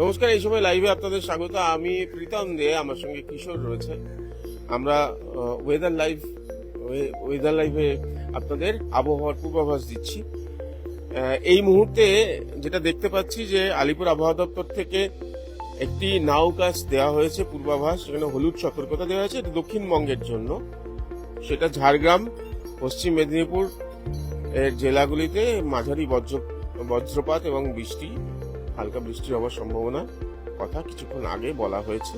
নমস্কার, এই সময় লাইভে আপনাদের স্বাগত। আমি প্রীতম দে, আমার সঙ্গে কিশোর রয়েছে। আমরা ওয়েদার লাইভে আপনাদের আবহাওয়ার পূর্বাভাস দিচ্ছি। এই মুহূর্তে যেটা দেখতে পাচ্ছি যে আলিপুর আবহাওয়া দপ্তর থেকে একটি নাউকাস দেওয়া হয়েছে পূর্বাভাস, যেখানে হলুদ সতর্কতা দেওয়া হয়েছে দক্ষিণবঙ্গের জন্য। সেটা ঝাড়গ্রাম, পশ্চিম মেদিনীপুর এর জেলাগুলিতে মাঝারি বজ্রপাত এবং হালকা বৃষ্টি হওয়ার সম্ভাবনা কথা কিছুক্ষণ আগে বলা হয়েছে।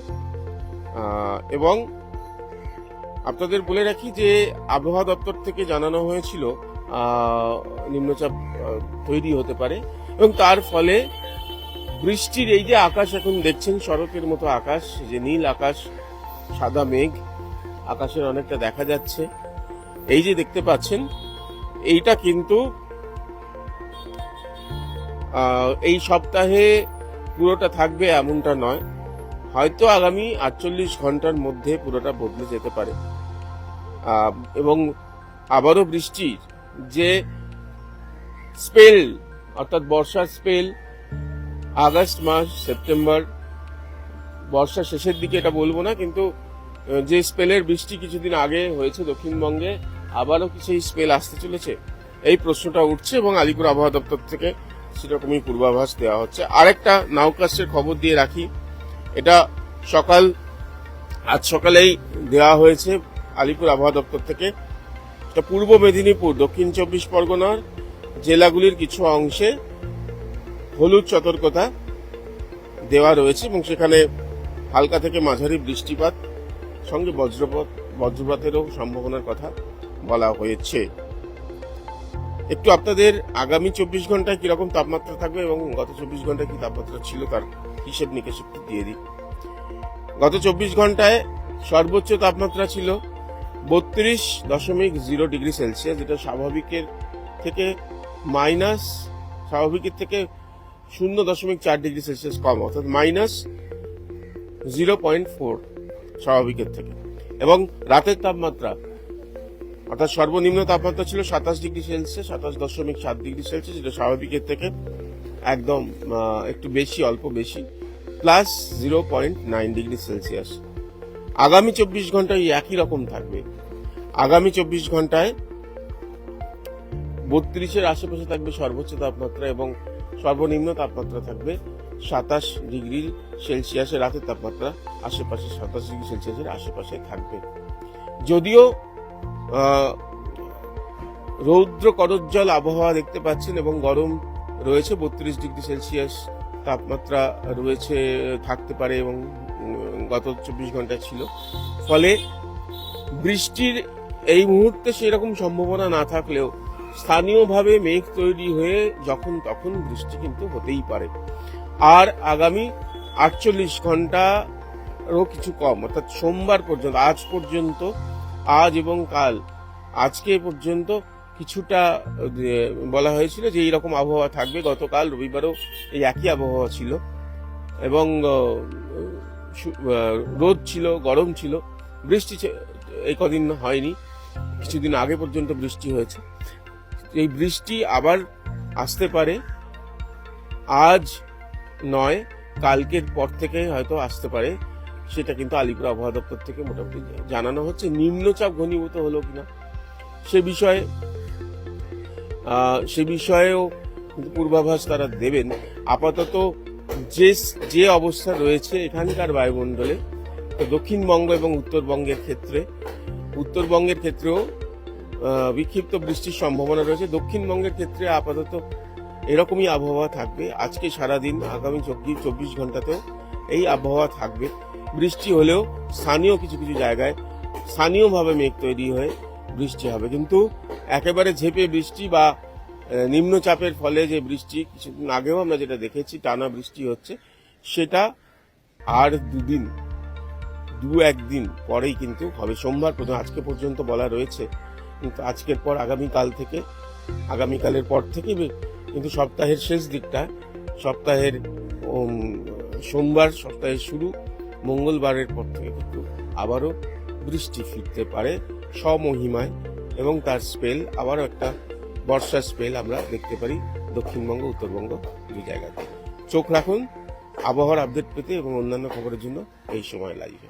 এবং আপনাদের বলে রাখি যে আবহাওয়া দপ্তর থেকে জানানো হয়েছিল নিম্নচাপ তৈরি হতে পারে, এবং তার ফলে বৃষ্টির এই যে আকাশ এখন দেখছেন শরতের মতো আকাশ, যে নীল আকাশ, সাদা মেঘ আকাশের অনেকটা দেখা যাচ্ছে, এই যে দেখতে পাচ্ছেন, এইটা কিন্তু এই সপ্তাহে পুরোটা থাকবে এমনটা নয়। হয়তো আগামী 48 ঘন্টার মধ্যে পুরোটা বদলে যেতে পারে, এবং আবারও বৃষ্টির যে স্পেল, অর্থাৎ বর্ষার স্পেল, আগস্ট মাস, সেপ্টেম্বর, বর্ষার শেষের দিকে এটা বলবো না, কিন্তু যে স্পেলের বৃষ্টি কিছুদিন আগে হয়েছে দক্ষিণবঙ্গে, আবারও কি সেই স্পেল আসতে চলেছে, এই প্রশ্নটা উঠছে, এবং আলিপুর আবহাওয়া দপ্তর থেকে সেরকমই পূর্বাভাস দেওয়া হচ্ছে। আরেকটা নাউকাস্টের খবর দিয়ে রাখি, এটা আজ সকালেই দেওয়া হয়েছে আলিপুর আবহাওয়া দপ্তর থেকে। পূর্ব মেদিনীপুর, দক্ষিণ 24 পরগনার জেলাগুলির কিছু অংশে হলুদ সতর্কতা দেওয়া রয়েছে, এবং সেখানে হালকা থেকে মাঝারি বৃষ্টিপাত সঙ্গে বজ্রপাতেরও সম্ভাবনার কথা বলা হয়েছে। একটু আপনাদের আগামী 24 ঘন্টায় কিরকম তাপমাত্রা থাকবে এবং গত 24 ঘন্টায় কি তাপমাত্রা ছিল তার হিসেব নিকেশ একটু দিয়ে দিই। গত 24 ঘন্টায় সর্বোচ্চ তাপমাত্রা ছিল 32.0 ডিগ্রি সেলসিয়াস, যেটা স্বাভাবিকের থেকে 0.4 ডিগ্রি সেলসিয়াস কম, অর্থাৎ -0.4 স্বাভাবিকের থেকে। এবং রাতের তাপমাত্রা, অর্থাৎ সর্বনিম্ন তাপমাত্রা ছিল 27 ডিগ্রি সেলসিয়াস, 27.7 ডিগ্রি সেলসিয়াস, যেটা স্বাভাবিকের থেকে একদম একটু বেশি, অল্প বেশি, +0.9 ডিগ্রি সেলসিয়াস। আগামী 24 ঘন্টায় একই রকম থাকবে। আগামী 24 ঘন্টায় 32-এর আশেপাশে থাকবে সর্বোচ্চ তাপমাত্রা, এবং সর্বনিম্ন তাপমাত্রা থাকবে 27 ডিগ্রি সেলসিয়াসের, রাতের তাপমাত্রা আশেপাশে 27 ডিগ্রি সেলসিয়াসের আশেপাশে থাকবে। যদিও রৌদ্র করজ্জ্বল আবহাওয়া দেখতে পাচ্ছেন এবং গরম রয়েছে, 32 ডিগ্রি সেলসিয়াস তাপমাত্রা রয়েছে, থাকতে পারে, এবং গত 24 ঘন্টায় ছিল। ফলে বৃষ্টির এই মুহূর্তে সেরকম সম্ভাবনা না থাকলেও স্থানীয়ভাবে মেঘ তৈরি হয়ে যখন তখন বৃষ্টি কিন্তু হতেই পারে। আর আগামী 48 ঘন্টারও কিছু কম, অর্থাৎ সোমবার পর্যন্ত, আজ এবং কাল, আজকে পর্যন্ত কিছুটা বলা হয়েছিল যে এইরকম আবহাওয়া থাকবে। গতকাল রবিবারও এই একই আবহাওয়া ছিল, এবং রোদ ছিল, গরম ছিল, বৃষ্টি এই কদিন হয়নি, কিছুদিন আগে পর্যন্ত বৃষ্টি হয়েছে। এই বৃষ্টি আবার আসতে পারে, আজ নয় কালকের পর থেকে হয়তো আসতে পারে, সেটা কিন্তু আলিপুর আবহাওয়া দপ্তর থেকে মোটামুটি জানানো হচ্ছে। নিম্নচাপ ঘনীভূত হলো কিনা সে বিষয়েও পূর্বাভাস তারা দেবেন। আপাতত যে অবস্থা রয়েছে এখানকার বায়ুমণ্ডলে, দক্ষিণবঙ্গ এবং উত্তরবঙ্গের ক্ষেত্রেও বিক্ষিপ্ত বৃষ্টির সম্ভাবনা রয়েছে। দক্ষিণবঙ্গের ক্ষেত্রে আপাতত এরকমই আবহাওয়া থাকবে আজকে সারাদিন, আগামী 24 ঘন্টাতেও এই আবহাওয়া থাকবে। বৃষ্টি হলেও স্থানীয় কিছু জায়গায় স্থানীয়ভাবে মেঘ তৈরি হয়ে বৃষ্টি হবে, কিন্তু একেবারে ঝেঁপে বৃষ্টি বা নিম্নচাপের ফলে যে বৃষ্টি কিছুদিন আগেও আমরা যেটা দেখেছি, টানা বৃষ্টি হচ্ছে, সেটা আর দু একদিন পরেই কিন্তু হবে। সোমবার পর্যন্ত, আজকে পর্যন্ত বলা রয়েছে, কিন্তু আজকের পর আগামীকালের পর থেকে কিন্তু সপ্তাহের শেষ দিকটা, সপ্তাহের সোমবার, সপ্তাহের শুরু মঙ্গলবারের পর থেকে কিন্তু আবারও বৃষ্টি ফিরতে পারে স্বমহিমায়, এবং তার স্পেল আবারও একটা বর্ষার স্পেল আমরা দেখতে পারি দক্ষিণবঙ্গ, উত্তরবঙ্গ দুই জায়গাতে। চোখ রাখুন আবহাওয়ার আপডেট পেতে এবং অন্যান্য খবরের জন্য এই সময় লাইভে।